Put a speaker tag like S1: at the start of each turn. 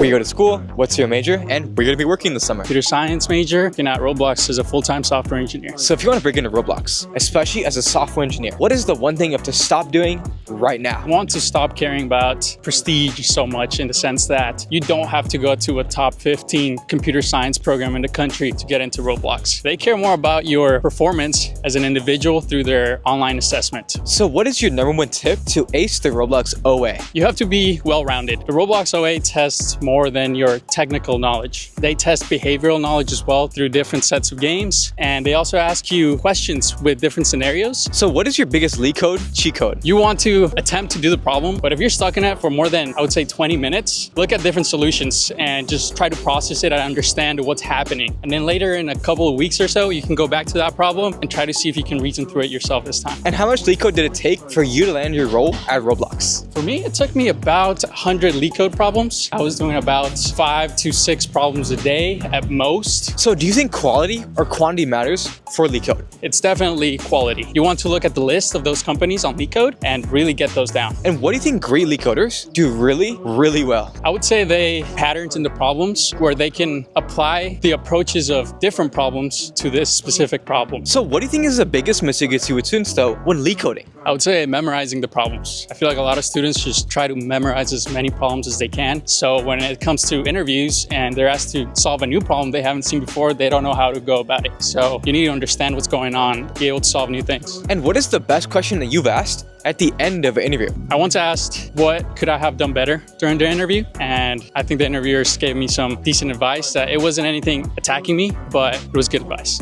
S1: where you go to school, what's your major, and where you're gonna be working this summer.
S2: Computer science major, working at Roblox as a full-time software engineer.
S1: So if you want to break into Roblox, especially as a software engineer, what is the one thing you have to stop doing right now?
S2: I want to stop caring about prestige so much, in the sense that you don't have to go to a top 15 computer science program in the country to get into Roblox. They care more about your performance as an individual through their online assessment.
S1: So what is your #1 tip to ace the Roblox OA?
S2: You have to be well-rounded. The Roblox OA tests more than your technical knowledge. They test behavioral knowledge as well through different sets of games, and they also ask you questions with different scenarios.
S1: So what is your biggest LeetCode cheat code?
S2: You want to attempt to do the problem, but if you're stuck in it for more than, I would say, 20 minutes, look at different solutions and just try to process it and understand what's happening. And then later in a couple of weeks or so, you can go back to that problem and try to see if you can reason through it yourself this time.
S1: And how much LeetCode did it take for you to land your role at Roblox?
S2: For me, it took me about 100 LeetCode problems. I was doing about 5 to 6 problems a day at most.
S1: So do you think quality or quantity matters for LeetCode?
S2: It's definitely quality. You want to look at the list of those companies on LeetCode and really get those down.
S1: And what do you think great LeetCoders do really, really well?
S2: I would say they patterns into problems where they can apply the approaches of different problems to this specific problem.
S1: So what do you think is the biggest mistake you see with students though when LeetCoding?
S2: I would say memorizing the problems. I feel like a lot of students just try to memorize as many problems as they can. So when it comes to interviews and they're asked to solve a new problem they haven't seen before, they don't know how to go about it. So you need to understand what's going on, be able to solve new things.
S1: And what is the best question that you've asked at the end of an interview?
S2: I once asked, what could I have done better during the interview? And I think the interviewers gave me some decent advice that it wasn't anything attacking me, but it was good advice.